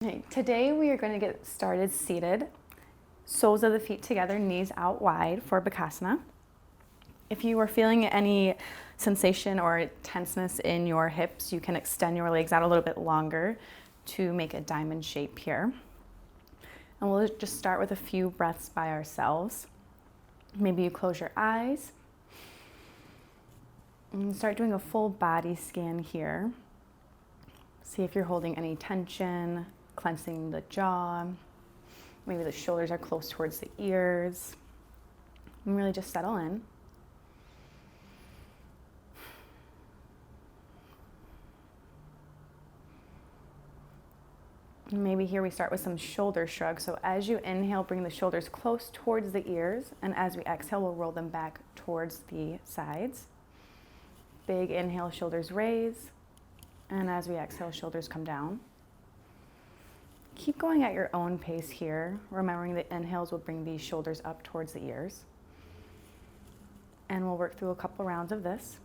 Okay, today we are going to get started seated. Soles of the feet together, knees out wide for Bakasana. If you are feeling any sensation or tenseness in your hips, you can extend your legs out a little bit longer to make a diamond shape here. And we'll just start with a few breaths by ourselves. Maybe you close your eyes and start doing a full body scan here. See if you're holding any tension, clencing the jaw. Maybe the shoulders are close towards the ears. And really just settle in. Maybe here we start with some shoulder shrugs. So as you inhale, bring the shoulders close towards the ears. And as we exhale, we'll roll them back towards the sides. Big inhale, shoulders raise. And as we exhale, shoulders come down. Keep going at your own pace here, remembering that inhales will bring the shoulders up towards the ears. And we'll work through a couple rounds of this.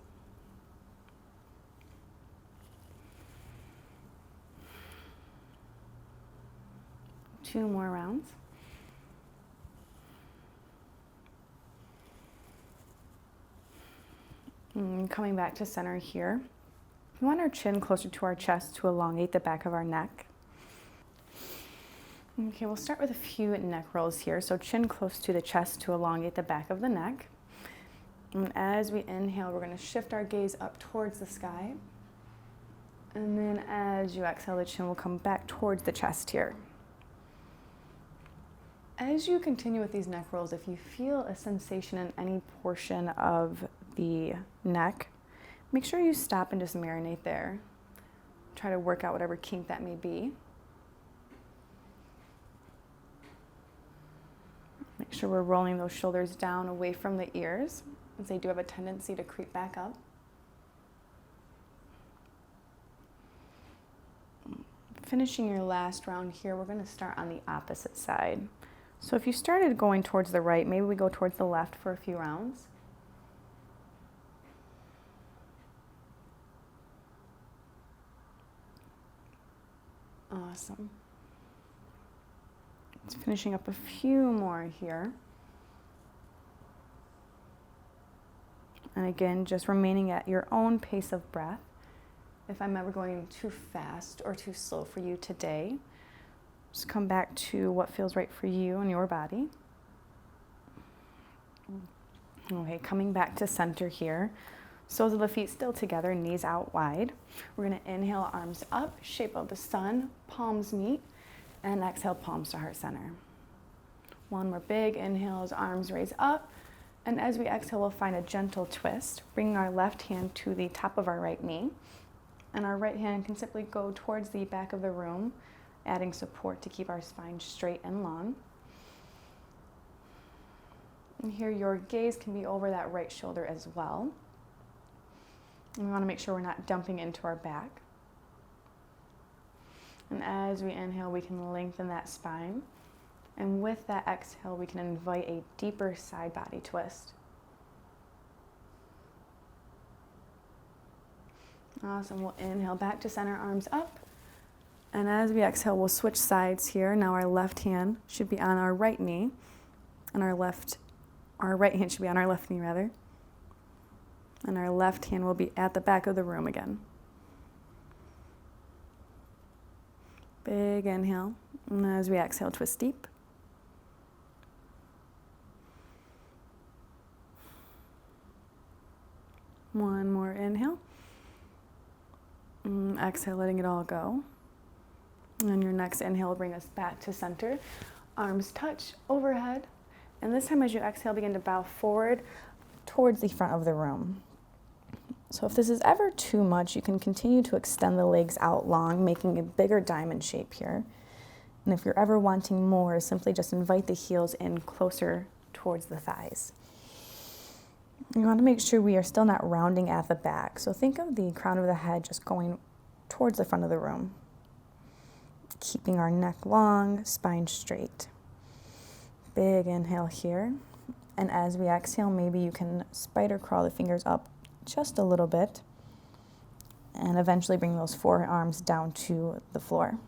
Two more rounds. And coming back to center here. We want our chin closer to our chest to elongate the back of our neck. Okay, we'll start with a few neck rolls here. So chin close to the chest to elongate the back of the neck. And as we inhale, we're going to shift our gaze up towards the sky. And then as you exhale, the chin will come back towards the chest here. As you continue with these neck rolls, if you feel a sensation in any portion of the neck, make sure you stop and just marinate there. Try to work out whatever kink that may be. Make sure we're rolling those shoulders down away from the ears, as they do have a tendency to creep back up. Finishing your last round here, we're going to start on the opposite side. So if you started going towards the right, maybe we go towards the left for a few rounds. Awesome. It's finishing up a few more here. And again, just remaining at your own pace of breath. If I'm ever going too fast or too slow for you today, just come back to what feels right for you and your body. Okay, coming back to center here. Soles of the feet still together, knees out wide. We're going to inhale, arms up, shape of the sun, palms meet, and exhale, palms to heart center. One more big inhale as arms raise up. And as we exhale, we'll find a gentle twist, bringing our left hand to the top of our right knee. And our right hand can simply go towards the back of the room, adding support to keep our spine straight and long. And here your gaze can be over that right shoulder as well. And we want to make sure we're not dumping into our back. And as we inhale, we can lengthen that spine. And with that exhale, we can invite a deeper side body twist. Awesome. We'll inhale back to center, arms up. And as we exhale, we'll switch sides here. Now our left hand should be on our right knee. And our right hand should be on our left knee, rather. And our left hand will be at the back of the room again. Big inhale. And as we exhale, twist deep. One more inhale. Exhale, letting it all go. And your next inhale will bring us back to center. Arms touch overhead. And this time as you exhale, begin to bow forward towards the front of the room. So if this is ever too much, you can continue to extend the legs out long, making a bigger diamond shape here. And if you're ever wanting more, simply just invite the heels in closer towards the thighs. You want to make sure we are still not rounding at the back. So think of the crown of the head just going towards the front of the room. Keeping our neck long, spine straight. Big inhale here. And as we exhale, maybe you can spider crawl the fingers up just a little bit. And eventually bring those forearms down to the floor.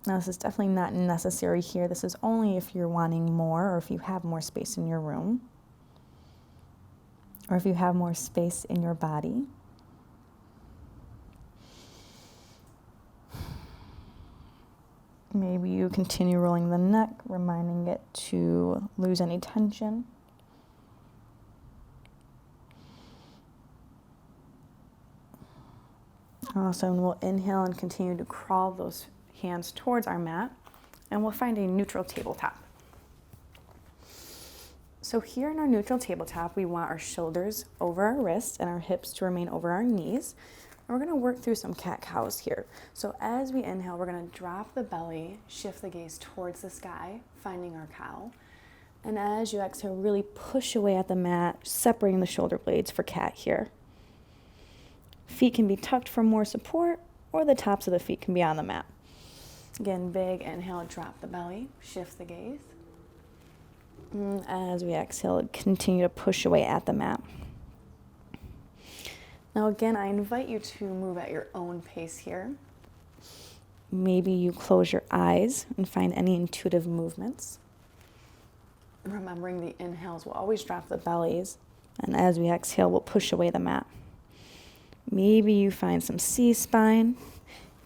Now, this is definitely not necessary here. This is only if you're wanting more or if you have more space in your room or if you have more space in your body. Maybe you continue rolling the neck, reminding it to lose any tension. Awesome. We'll inhale and continue to crawl those hands towards our mat, and we'll find a neutral tabletop. So here in our neutral tabletop, we want our shoulders over our wrists and our hips to remain over our knees. And we're going to work through some cat-cows here. So as we inhale, we're going to drop the belly, shift the gaze towards the sky, finding our cow. And as you exhale, really push away at the mat, separating the shoulder blades for cat here. Feet can be tucked for more support, or the tops of the feet can be on the mat. Again, big inhale, drop the belly, shift the gaze. And as we exhale, continue to push away at the mat. Now again, I invite you to move at your own pace here. Maybe you close your eyes and find any intuitive movements. Remembering the inhales will always drop the bellies, and as we exhale, we'll push away the mat. Maybe you find some C-spine,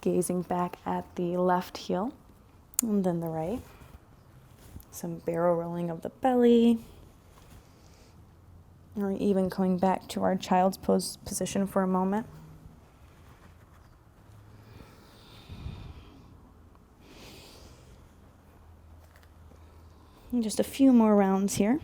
gazing back at the left heel, and then the right. Some barrel rolling of the belly. Or even coming back to our child's pose position for a moment. And just a few more rounds here.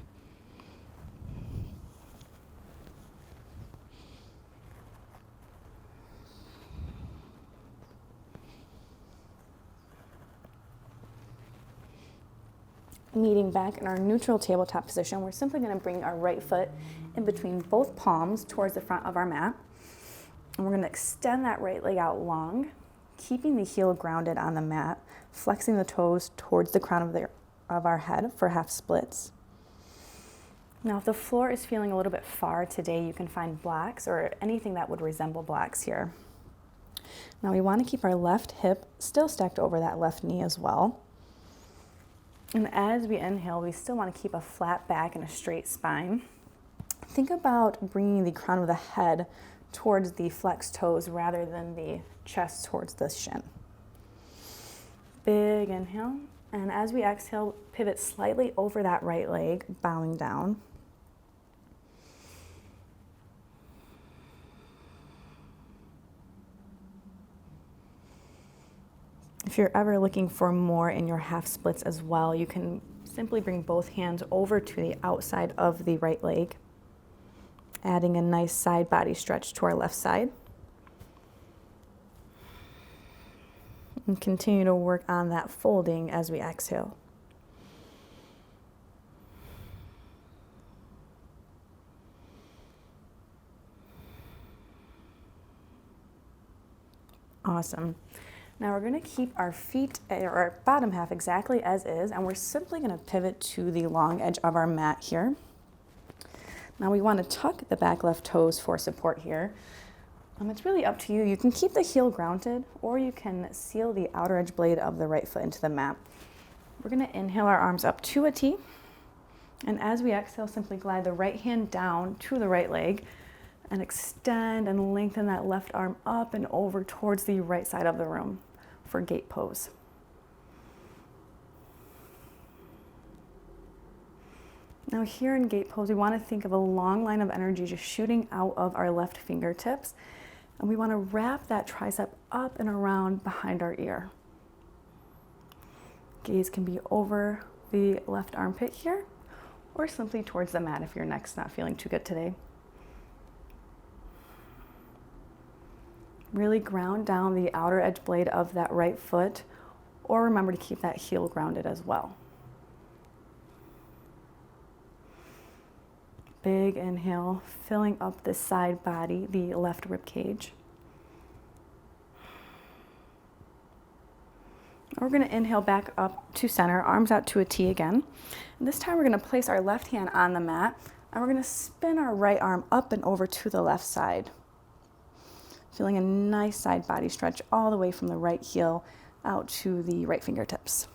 Meeting back in our neutral tabletop position, we're simply going to bring our right foot in between both palms towards the front of our mat. And we're going to extend that right leg out long, keeping the heel grounded on the mat, flexing the toes towards the crown of our head for half splits. Now, if the floor is feeling a little bit far today, you can find blocks or anything that would resemble blocks here. Now, we want to keep our left hip still stacked over that left knee as well. And as we inhale, we still want to keep a flat back and a straight spine. Think about bringing the crown of the head towards the flexed toes rather than the chest towards the shin. Big inhale. And as we exhale, pivot slightly over that right leg, bowing down. If you're ever looking for more in your half splits as well, you can simply bring both hands over to the outside of the right leg, adding a nice side body stretch to our left side. And continue to work on that folding as we exhale. Awesome. Now we're going to keep our feet, or our bottom half exactly as is, and we're simply going to pivot to the long edge of our mat here. Now we want to tuck the back left toes for support here. It's really up to you. You can keep the heel grounded, or you can seal the outer edge blade of the right foot into the mat. We're going to inhale our arms up to a T, and as we exhale, simply glide the right hand down to the right leg, and extend and lengthen that left arm up and over towards the right side of the room for gate pose. Now here in gate pose, we want to think of a long line of energy just shooting out of our left fingertips. And we want to wrap that tricep up and around behind our ear. Gaze can be over the left armpit here, or simply towards the mat if your neck's not feeling too good today. Really ground down the outer edge blade of that right foot, or remember to keep that heel grounded as well. Big inhale, filling up the side body, the left rib cage. We're going to inhale back up to center, arms out to a T again. And this time we're going to place our left hand on the mat, and we're going to spin our right arm up and over to the left side. Feeling a nice side body stretch all the way from the right heel out to the right fingertips.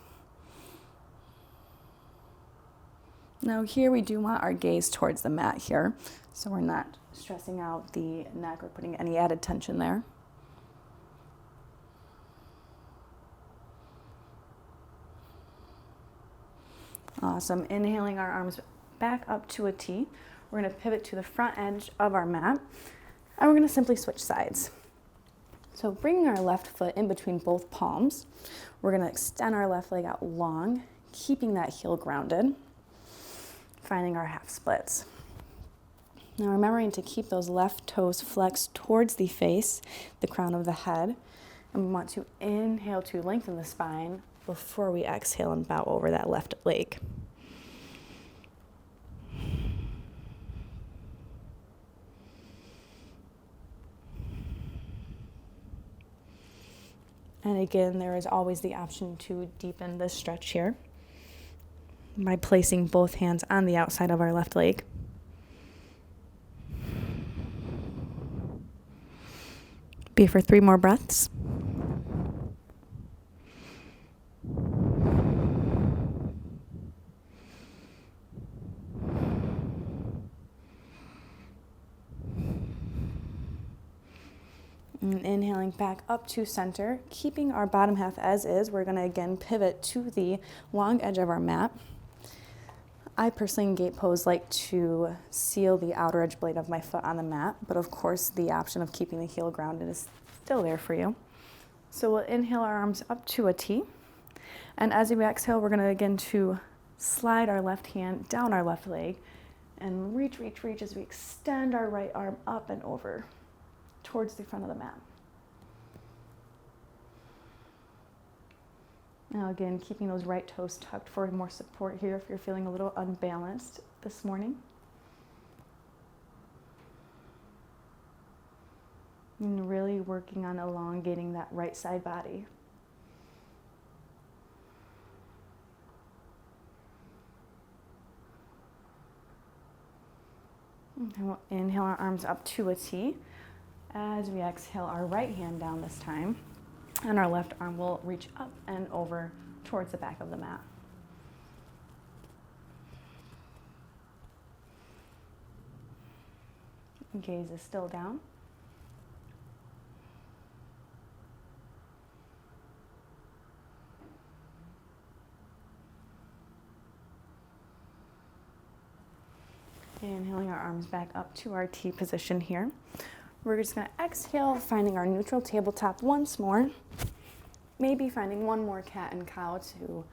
Now here we do want our gaze towards the mat here, so we're not stressing out the neck or putting any added tension there. Awesome. Inhaling our arms back up to a T. We're going to pivot to the front edge of our mat, and we're going to simply switch sides. So bringing our left foot in between both palms, we're going to extend our left leg out long, keeping that heel grounded, finding our half splits. Now remembering to keep those left toes flexed towards the face, the crown of the head, and we want to inhale to lengthen the spine before we exhale and bow over that left leg. And again, there is always the option to deepen this stretch here by placing both hands on the outside of our left leg. Be for 3 more breaths. And inhaling back up to center, keeping our bottom half as is. We're going to again pivot to the long edge of our mat. I personally in gate pose like to seal the outer edge blade of my foot on the mat, but of course the option of keeping the heel grounded is still there for you. So we'll inhale our arms up to a T, and as we exhale, we're going to again to slide our left hand down our left leg and reach as we extend our right arm up and over towards the front of the mat. Now again, keeping those right toes tucked for more support here if you're feeling a little unbalanced this morning. And really working on elongating that right side body. And we'll inhale our arms up to a T. As we exhale our right hand down this time, and our left arm will reach up and over towards the back of the mat. Gaze is still down. Inhaling our arms back up to our T position here. We're just going to exhale, finding our neutral tabletop once more. Maybe finding one more cat and cow to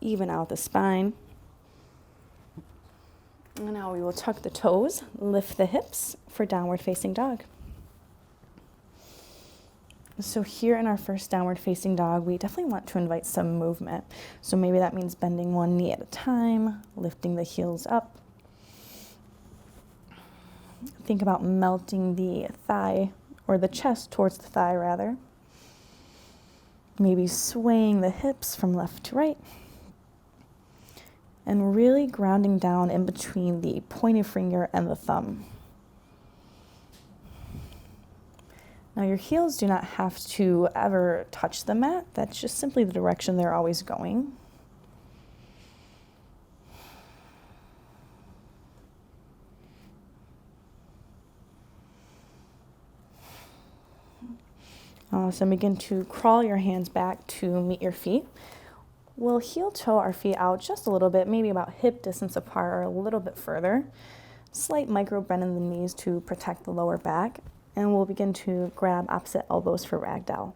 even out the spine. And now we will tuck the toes, lift the hips for downward facing dog. So here in our first downward facing dog, we definitely want to invite some movement. So maybe that means bending one knee at a time, lifting the heels up. Think about melting the thigh, or the chest towards the thigh rather. Maybe swaying the hips from left to right. And really grounding down in between the pointer finger and the thumb. Now your heels do not have to ever touch the mat. That's just simply the direction they're always going. So begin to crawl your hands back to meet your feet. We'll heel toe our feet out just a little bit, maybe about hip distance apart or a little bit further. Slight micro bend in the knees to protect the lower back. And we'll begin to grab opposite elbows for Ragdoll.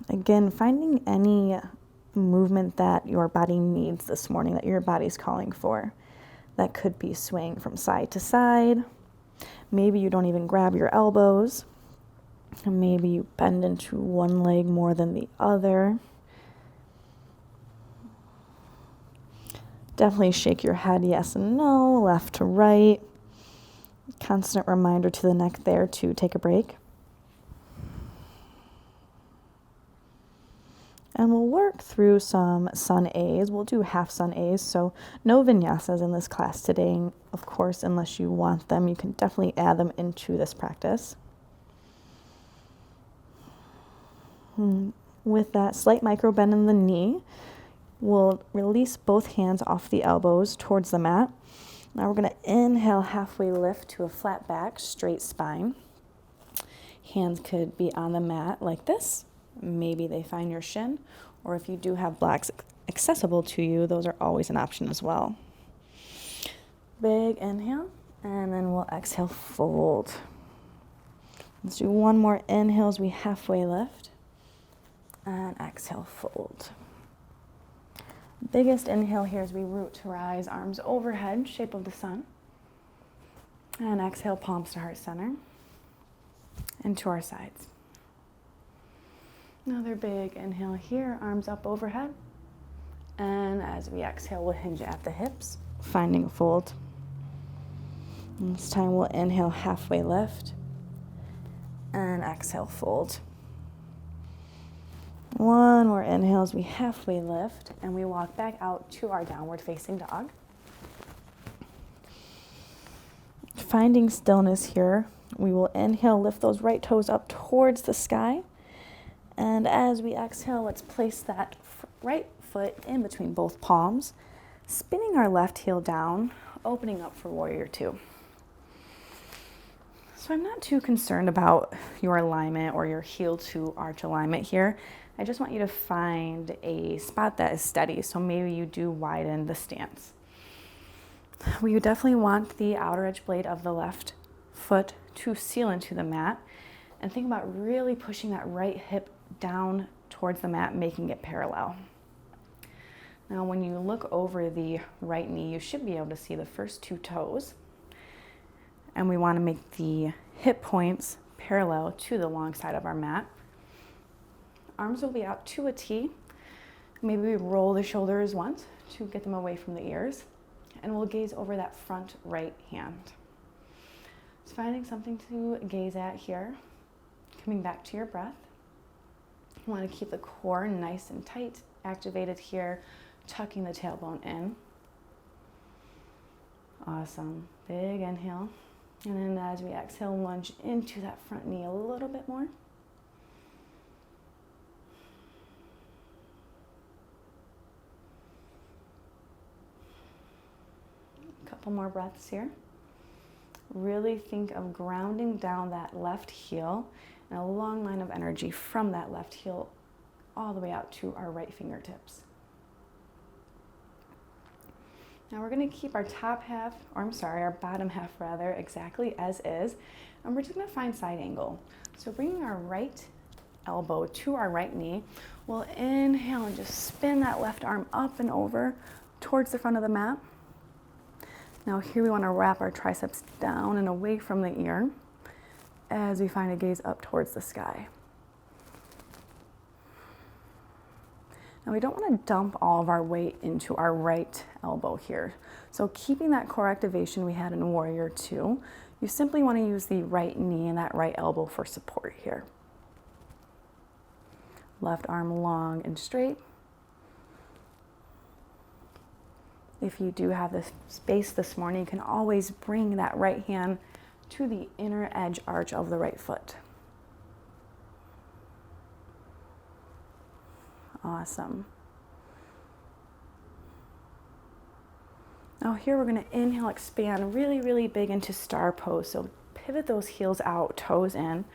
Again, finding any movement that your body needs this morning, that your body's calling for. That could be swaying from side to side. Maybe you don't even grab your elbows. And maybe you bend into one leg more than the other. Definitely shake your head yes and no, left to right. Constant reminder to the neck there to take a break. And we'll work through some sun A's. We'll do half sun A's, so no vinyasas in this class today. Of course, unless you want them, you can definitely add them into this practice. With that slight micro bend in the knee, we'll release both hands off the elbows towards the mat. Now we're going to inhale, halfway lift to a flat back, straight spine. Hands could be on the mat like this. Maybe they find your shin, or if you do have blocks accessible to you, those are always an option as well. Big inhale, and then we'll exhale, fold. Let's do one more inhale as we halfway lift, and exhale, fold. Biggest inhale here as we root to rise, arms overhead, shape of the sun. And exhale, palms to heart center, and to our sides. Another big inhale here, arms up overhead. And as we exhale, we'll hinge at the hips, finding a fold. And this time we'll inhale, halfway lift, and exhale, fold. One more inhale as we halfway lift, and we walk back out to our downward facing dog. Finding stillness here, we will inhale, lift those right toes up towards the sky. And as we exhale, let's place that right foot in between both palms, spinning our left heel down, opening up for warrior two. So I'm not too concerned about your alignment or your heel to arch alignment here. I just want you to find a spot that is steady. So maybe you do widen the stance. We definitely want the outer edge blade of the left foot to seal into the mat, and think about really pushing that right hip down towards the mat, making it parallel. Now, when you look over the right knee, you should be able to see the first two toes, and we want to make the hip points parallel to the long side of our mat. Arms will be out to a T. Maybe we roll the shoulders once to get them away from the ears, and we'll gaze over that front right hand. So finding something to gaze at here, coming back to your breath. You want to keep the core nice and tight, activated here, tucking the tailbone in. Awesome. Big inhale. And then as we exhale, lunge into that front knee a little bit more. A couple more breaths here. Really think of grounding down that left heel and a long line of energy from that left heel all the way out to our right fingertips. Now we're going to keep our our bottom half rather, exactly as is, and we're just going to find side angle. So bringing our right elbow to our right knee, we'll inhale and just spin that left arm up and over towards the front of the mat. Now here we want to wrap our triceps down and away from the ear as we find a gaze up towards the sky. Now we don't want to dump all of our weight into our right elbow here. So keeping that core activation we had in Warrior Two, you simply want to use the right knee and that right elbow for support here. Left arm long and straight. If you do have the space this morning, you can always bring that right hand to the inner edge arch of the right foot. Awesome. Now here we're going to inhale, expand really, really big into star pose. So pivot those heels out, toes in,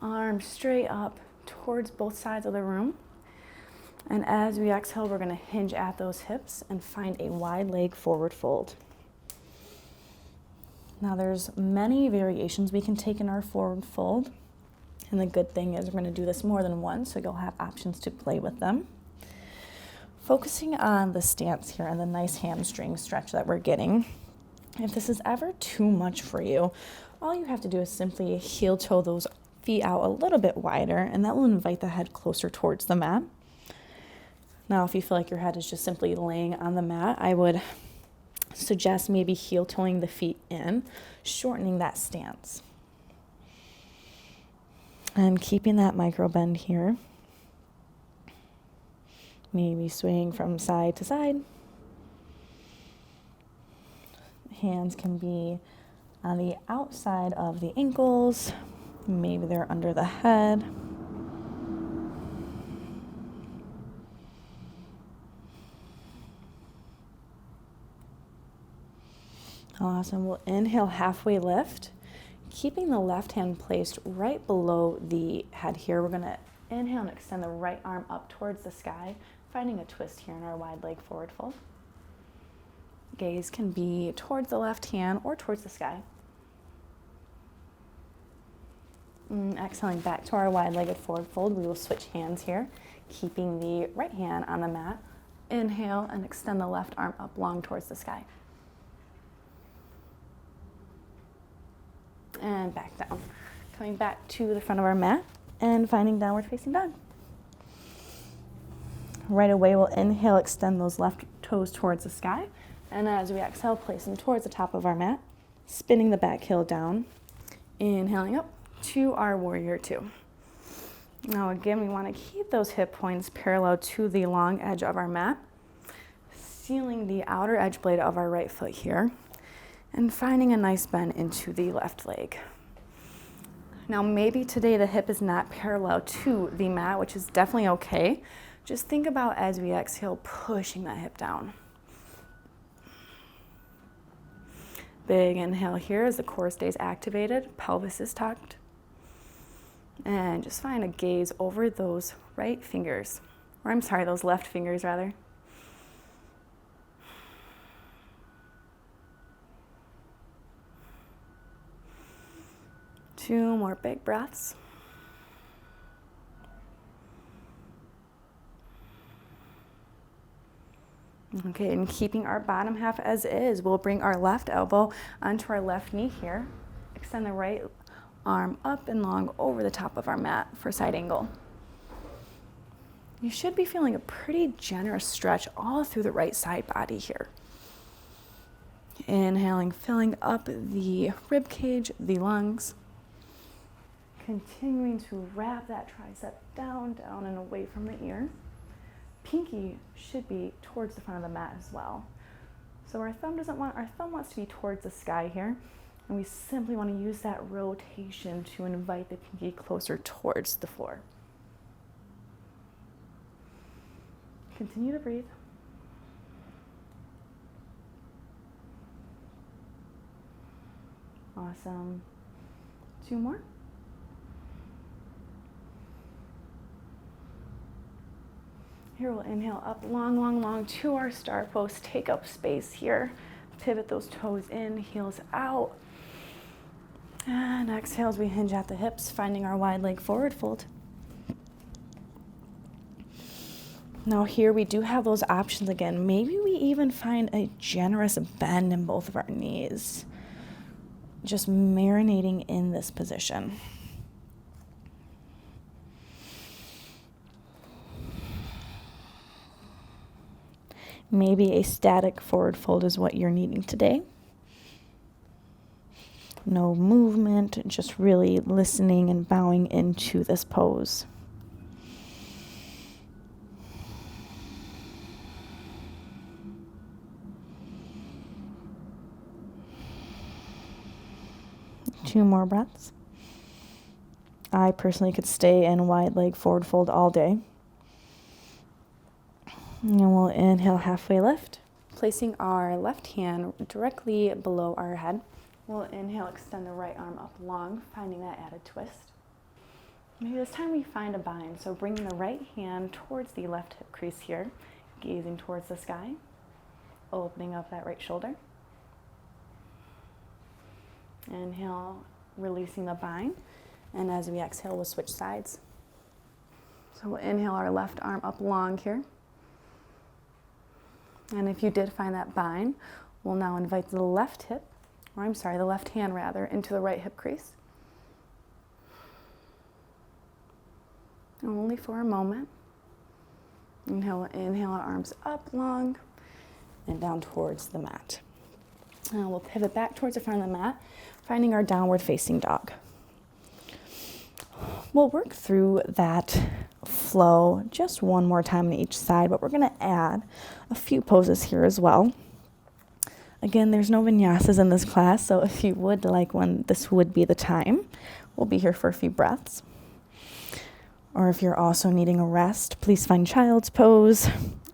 arms straight up towards both sides of the room. And as we exhale, we're going to hinge at those hips and find a wide leg forward fold. Now there's many variations we can take in our forward fold. And the good thing is we're going to do this more than once, so you'll have options to play with them. Focusing on the stance here and the nice hamstring stretch that we're getting. If this is ever too much for you, all you have to do is simply heel toe those feet out a little bit wider, and that will invite the head closer towards the mat. Now, if you feel like your head is just simply laying on the mat, I would suggest maybe heel toeing the feet in, shortening that stance. And keeping that micro bend here. Maybe swaying from side to side. Hands can be on the outside of the ankles. Maybe they're under the head. Awesome. We'll inhale, halfway lift, keeping the left hand placed right below the head here. We're going to inhale and extend the right arm up towards the sky, finding a twist here in our wide leg forward fold. Gaze can be towards the left hand or towards the sky. Exhaling back to our wide-legged forward fold, we will switch hands here, keeping the right hand on the mat. Inhale and extend the left arm up long towards the sky. And back down. Coming back to the front of our mat and finding downward facing dog. Right away, we'll inhale, extend those left toes towards the sky. And as we exhale, place them towards the top of our mat, spinning the back heel down. Inhaling up to our warrior two. Now again, we want to keep those hip points parallel to the long edge of our mat, sealing the outer edge blade of our right foot here, and finding a nice bend into the left leg. Now maybe today the hip is not parallel to the mat, which is definitely okay. Just think about as we exhale, pushing that hip down. Big inhale here as the core stays activated, pelvis is tucked. And just find a gaze over those right fingers, or I'm sorry, those left fingers rather. Two more big breaths. Okay, and keeping our bottom half as is, we'll bring our left elbow onto our left knee here. Extend the right arm up and long over the top of our mat for side angle. You should be feeling a pretty generous stretch all through the right side body here. Inhaling, filling up the rib cage, the lungs. Continuing to wrap that tricep down, down and away from the ear. Pinky should be towards the front of the mat as well. So our thumb wants to be towards the sky here. And we simply want to use that rotation to invite the pinky closer towards the floor. Continue to breathe. Awesome. Two more. Here we'll inhale up long, long, long to our star pose. Take up space here. Pivot those toes in, heels out. And exhale as we hinge at the hips, finding our wide leg forward fold. Now here we do have those options again. Maybe we even find a generous bend in both of our knees. Just marinating in this position. Maybe a static forward fold is what you're needing today. No movement, just really listening and bowing into this pose. Two more breaths. I personally could stay in wide leg forward fold all day. And we'll inhale, halfway lift, placing our left hand directly below our head. We'll inhale, extend the right arm up long, finding that added twist. Maybe this time we find a bind, so bringing the right hand towards the left hip crease here, gazing towards the sky, opening up that right shoulder. Inhale, releasing the bind, and as we exhale, we'll switch sides. So we'll inhale our left arm up long here. And if you did find that bind, we'll now invite the left hand rather, into the right hip crease. Only for a moment. Inhale, our arms up long and down towards the mat. Now we'll pivot back towards the front of the mat, finding our downward facing dog. We'll work through that flow just one more time on each side, but we're going to add a few poses here as well. Again, there's no vinyasas in this class, so if you would like one, this would be the time. We'll be here for a few breaths. Or if you're also needing a rest, please find child's pose,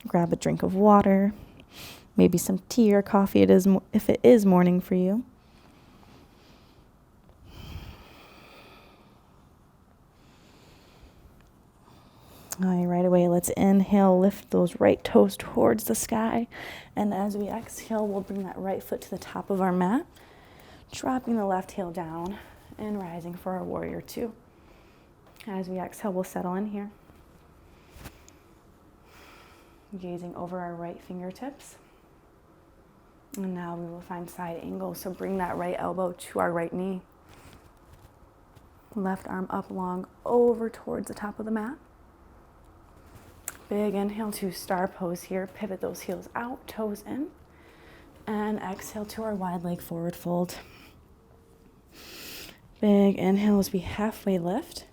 grab a drink of water, maybe some tea or coffee if it is morning for you. All right, right away, let's inhale, lift those right toes towards the sky. And as we exhale, we'll bring that right foot to the top of our mat, dropping the left heel down and rising for our warrior two. As we exhale, we'll settle in here. Gazing over our right fingertips. And now we will find side angle. So bring that right elbow to our right knee. Left arm up long over towards the top of the mat. Big inhale to star pose here. Pivot those heels out, toes in. And exhale to our wide leg forward fold. Big inhale as we halfway lift.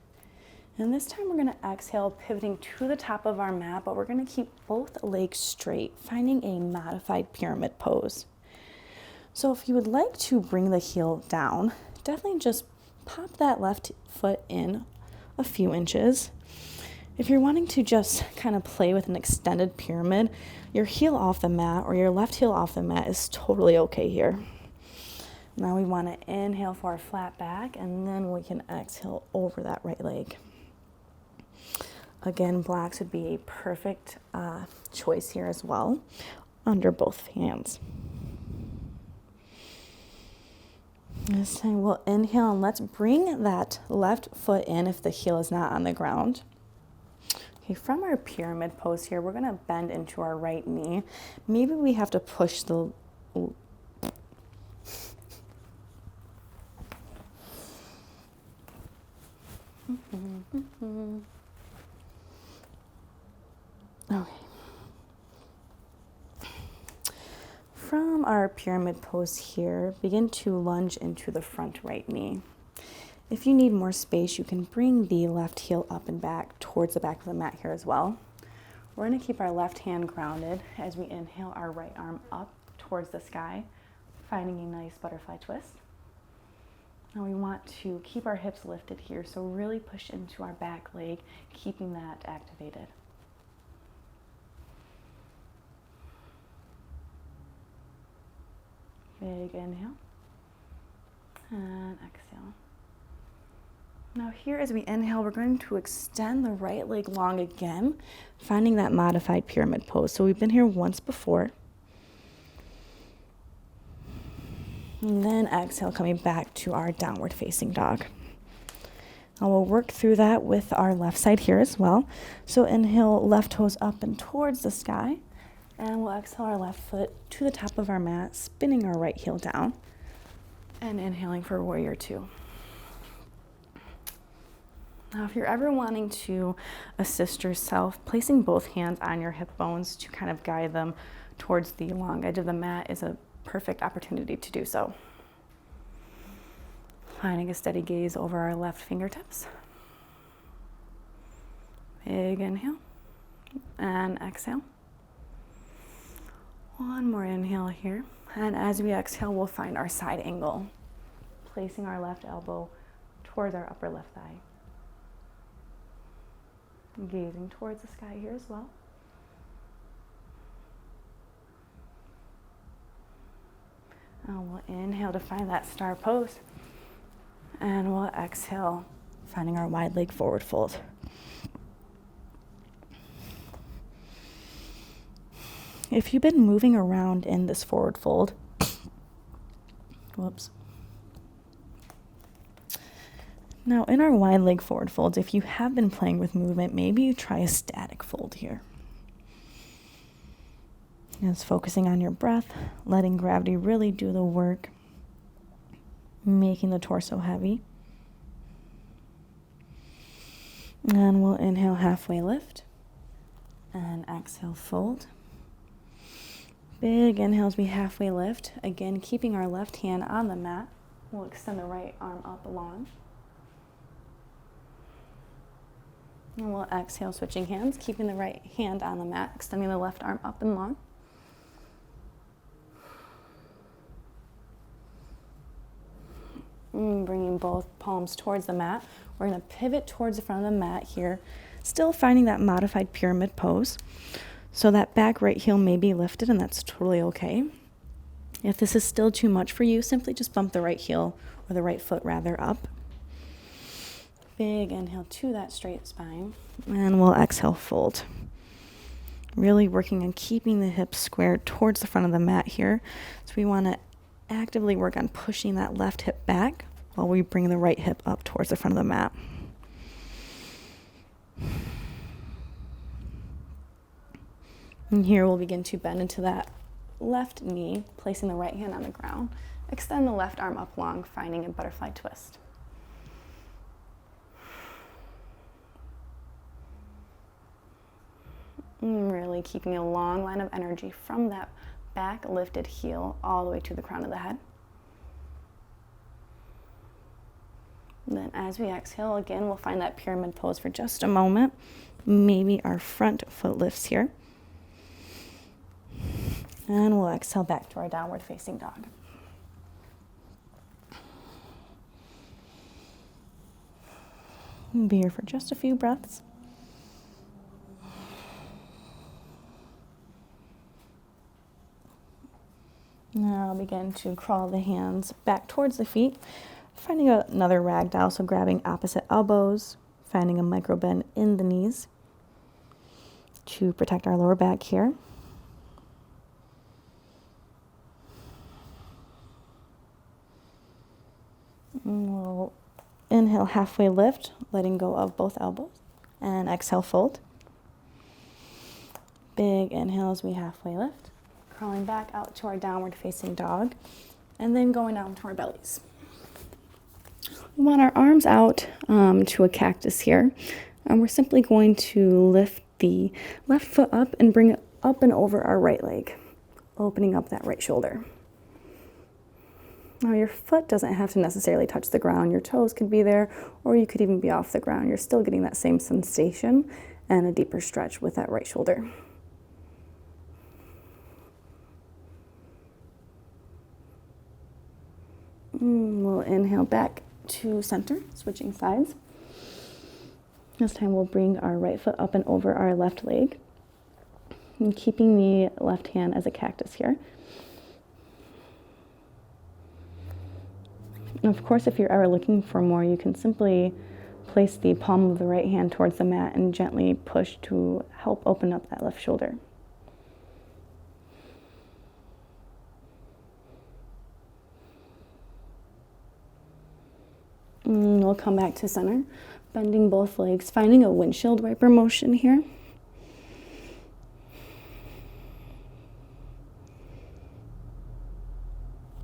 And this time we're going to exhale, pivoting to the top of our mat, but we're going to keep both legs straight, finding a modified pyramid pose. So if you would like to bring the heel down, definitely just pop that left foot in a few inches. If you're wanting to just kind of play with an extended pyramid, your heel off the mat or your left heel off the mat is totally okay here. Now we want to inhale for our flat back, and then we can exhale over that right leg. Again, blacks would be a perfect choice here as well, under both hands. This time we'll inhale, and let's bring that left foot in if the heel is not on the ground. Okay, from our pyramid pose here, we're going to bend into our right knee. Maybe we have to push the... Okay. From our pyramid pose here, begin to lunge into the front right knee. If you need more space, you can bring the left heel up and back towards the back of the mat here as well. We're going to keep our left hand grounded as we inhale our right arm up towards the sky, finding a nice butterfly twist. Now we want to keep our hips lifted here, so really push into our back leg, keeping that activated. Big inhale and exhale. Now here as we inhale, we're going to extend the right leg long again, finding that modified pyramid pose. So we've been here once before. And then exhale, coming back to our downward facing dog. Now we'll work through that with our left side here as well. So inhale, left toes up and towards the sky. And we'll exhale our left foot to the top of our mat, spinning our right heel down. And inhaling for warrior two. Now, if you're ever wanting to assist yourself, placing both hands on your hip bones to kind of guide them towards the long edge of the mat is a perfect opportunity to do so. Finding a steady gaze over our left fingertips. Big inhale and exhale. One more inhale here. And as we exhale, we'll find our side angle, placing our left elbow towards our upper left thigh. Gazing towards the sky here as well. And we'll inhale to find that star pose. And we'll exhale, finding our wide leg forward fold. If you've been moving around in this forward fold, whoops. Now, in our wide leg forward folds, if you have been playing with movement, maybe you try a static fold here. It's focusing on your breath, letting gravity really do the work, making the torso heavy. And we'll inhale, halfway lift, and exhale, fold. Big inhale as we halfway lift. Again, keeping our left hand on the mat. We'll extend the right arm up long. And we'll exhale, switching hands, keeping the right hand on the mat, extending the left arm up and long. Bringing both palms towards the mat. We're going to pivot towards the front of the mat here, still finding that modified pyramid pose. So that back right heel may be lifted, and that's totally okay. If this is still too much for you, simply just bump the right heel, or the right foot rather, up. Big inhale to that straight spine, and we'll exhale, fold. Really working on keeping the hips squared towards the front of the mat here. So we want to actively work on pushing that left hip back while we bring the right hip up towards the front of the mat. And here we'll begin to bend into that left knee, placing the right hand on the ground. Extend the left arm up long, finding a butterfly twist. And really keeping a long line of energy from that back lifted heel all the way to the crown of the head. And then as we exhale, again, we'll find that pyramid pose for just a moment. Maybe our front foot lifts here. And we'll exhale back to our downward facing dog. Be here for just a few breaths. Now begin to crawl the hands back towards the feet, finding another ragdoll, so grabbing opposite elbows, finding a micro bend in the knees to protect our lower back here. And we'll inhale, halfway lift, letting go of both elbows, and exhale, fold. Big inhale as we halfway lift, crawling back out to our downward facing dog, and then going down to our bellies. We want our arms out to a cactus here, and we're simply going to lift the left foot up and bring it up and over our right leg, opening up that right shoulder. Now your foot doesn't have to necessarily touch the ground. Your toes could be there, or you could even be off the ground. You're still getting that same sensation and a deeper stretch with that right shoulder. We'll inhale back to center, switching sides. This time we'll bring our right foot up and over our left leg, and keeping the left hand as a cactus here. And of course, if you're ever looking for more, you can simply place the palm of the right hand towards the mat and gently push to help open up that left shoulder. And we'll come back to center, bending both legs, finding a windshield wiper motion here.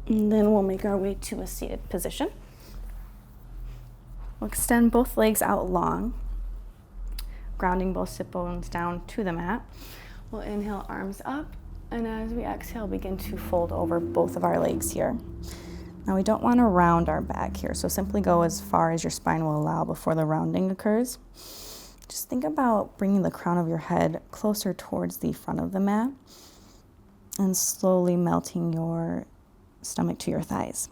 And then we'll make our way to a seated position. We'll extend both legs out long, grounding both sit bones down to the mat. We'll inhale, arms up, and as we exhale, begin to fold over both of our legs here. Now we don't want to round our back here, so simply go as far as your spine will allow before the rounding occurs. Just think about bringing the crown of your head closer towards the front of the mat and slowly melting your stomach to your thighs.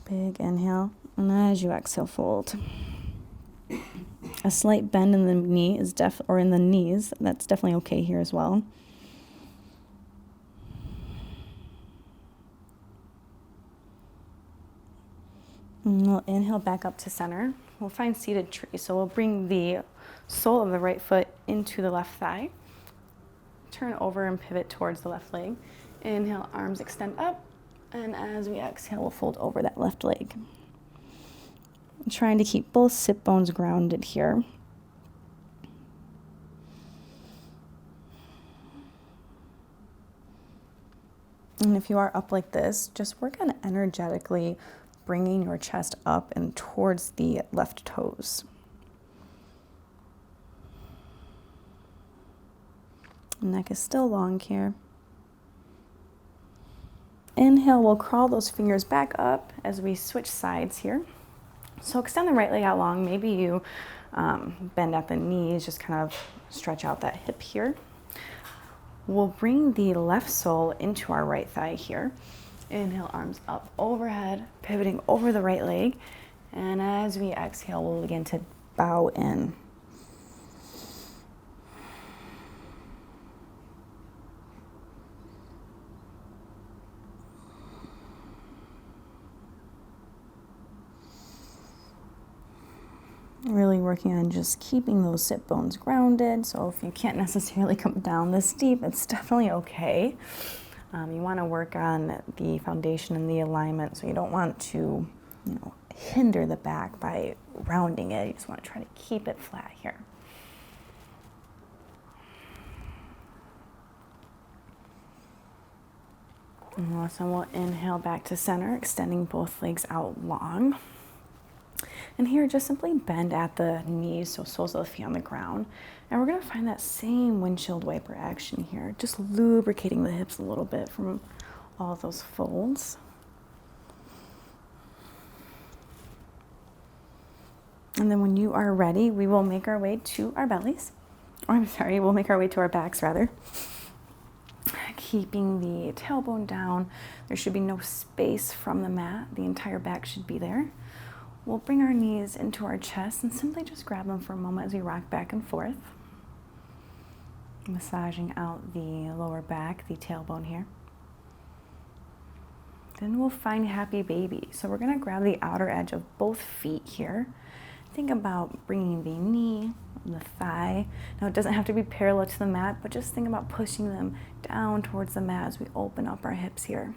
Big inhale, and as you exhale, fold. A slight bend in the knee is in the knees, that's definitely okay here as well. And we'll inhale back up to center. We'll find seated tree, so we'll bring the sole of the right foot into the left thigh. Turn over and pivot towards the left leg. Inhale, arms extend up, and as we exhale, we'll fold over that left leg. I'm trying to keep both sit bones grounded here. And if you are up like this, just work on energetically bringing your chest up and towards the left toes. Neck is still long here. Inhale, we'll crawl those fingers back up as we switch sides here. So extend the right leg out long. Maybe you bend at the knees, just kind of stretch out that hip here. We'll bring the left sole into our right thigh here. Inhale, arms up overhead, pivoting over the right leg. And as we exhale, we'll begin to bow in. working on just keeping those sit bones grounded. So if you can't necessarily come down this deep, it's definitely okay. You want to work on the foundation and the alignment, so you don't want to, hinder the back by rounding it. You just want to try to keep it flat here. So we'll inhale back to center, extending both legs out long. And here, just simply bend at the knees, so soles of the feet on the ground. And we're going to find that same windshield wiper action here, just lubricating the hips a little bit from all those folds. And then when you are ready, we will make our way to our bellies. We'll make our way to our backs, rather. Keeping the tailbone down. There should be no space from the mat. The entire back should be there. We'll bring our knees into our chest and simply just grab them for a moment as we rock back and forth. Massaging out the lower back, the tailbone here. Then we'll find happy baby. So we're going to grab the outer edge of both feet here. Think about bringing the knee, the thigh. Now it doesn't have to be parallel to the mat, but just think about pushing them down towards the mat as we open up our hips here.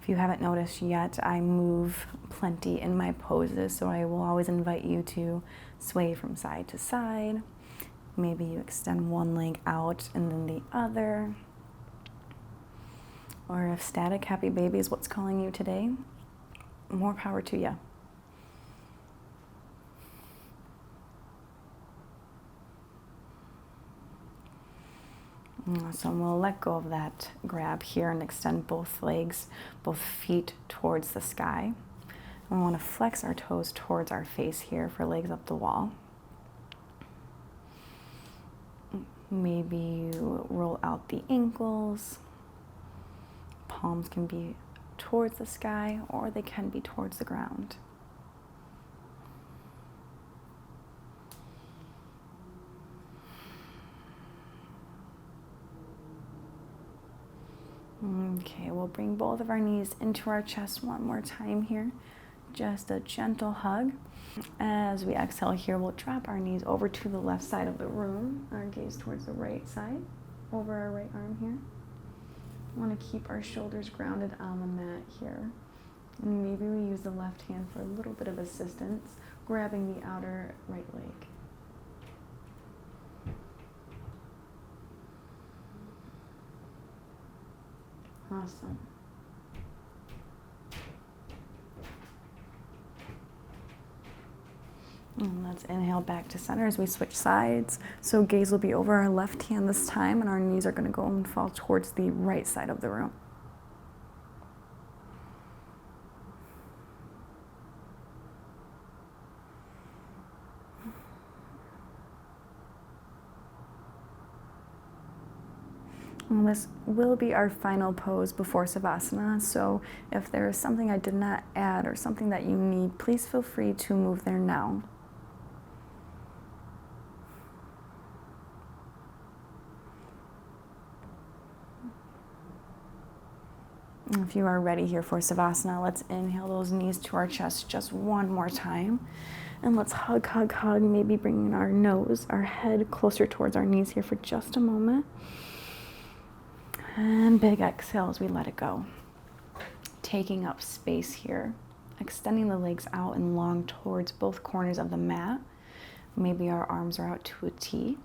If you haven't noticed yet, I move plenty in my poses, so I will always invite you to sway from side to side. Maybe you extend one leg out and then the other. Or if static happy baby is what's calling you today, more power to you. So we'll let go of that grab here and extend both legs, both feet towards the sky. And we want to flex our toes towards our face here for legs up the wall. Maybe you roll out the ankles. Palms can be towards the sky or they can be towards the ground. Okay, we'll bring both of our knees into our chest one more time here. Just a gentle hug. As we exhale here, we'll drop our knees over to the left side of the room. Our gaze towards the right side, over our right arm here. We want to keep our shoulders grounded on the mat here. And maybe we use the left hand for a little bit of assistance, grabbing the outer right leg. Awesome. And let's inhale back to center as we switch sides. So gaze will be over our left hand this time, and our knees are going to go and fall towards the right side of the room. And this will be our final pose before Savasana, so if there is something I did not add or something that you need, please feel free to move there now. If you are ready here for Savasana, let's inhale those knees to our chest just one more time. And let's hug, hug, hug, maybe bringing our nose, our head closer towards our knees here for just a moment. And big exhale as we let it go. Taking up space here, extending the legs out and long towards both corners of the mat. Maybe our arms are out to a T,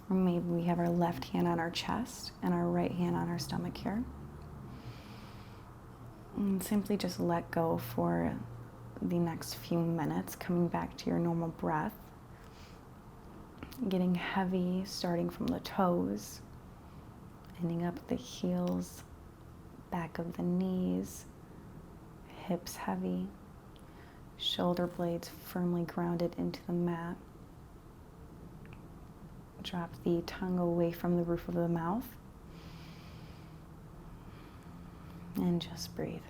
or maybe we have our left hand on our chest and our right hand on our stomach here. And simply just let go for the next few minutes, coming back to your normal breath. Getting heavy, starting from the toes, ending up at the heels, back of the knees, hips heavy, shoulder blades firmly grounded into the mat. Drop the tongue away from the roof of the mouth. And just breathe.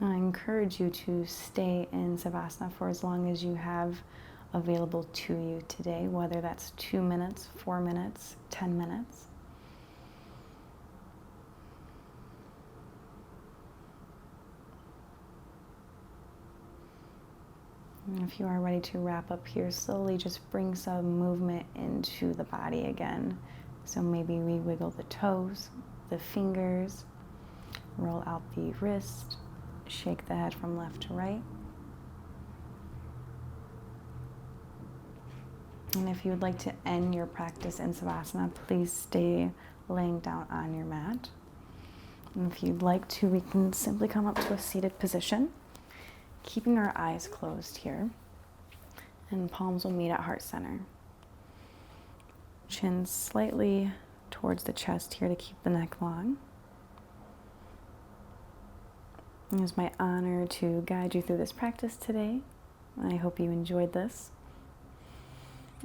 I encourage you to stay in Savasana for as long as you have available to you today, whether that's 2 minutes, 4 minutes, 10 minutes. And if you are ready to wrap up here, slowly just bring some movement into the body again. So maybe we wiggle the toes, the fingers, roll out the wrist, shake the head from left to right. And if you would like to end your practice in Savasana, please stay laying down on your mat. And if you'd like to, we can simply come up to a seated position, keeping our eyes closed here. And palms will meet at heart center. Chin slightly towards the chest here to keep the neck long. It is my honor to guide you through this practice today. I hope you enjoyed this.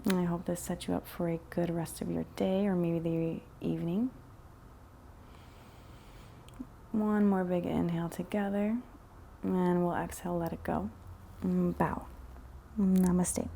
And I hope this sets you up for a good rest of your day or maybe the evening. One more big inhale together, and we'll exhale, let it go. Bow. Namaste.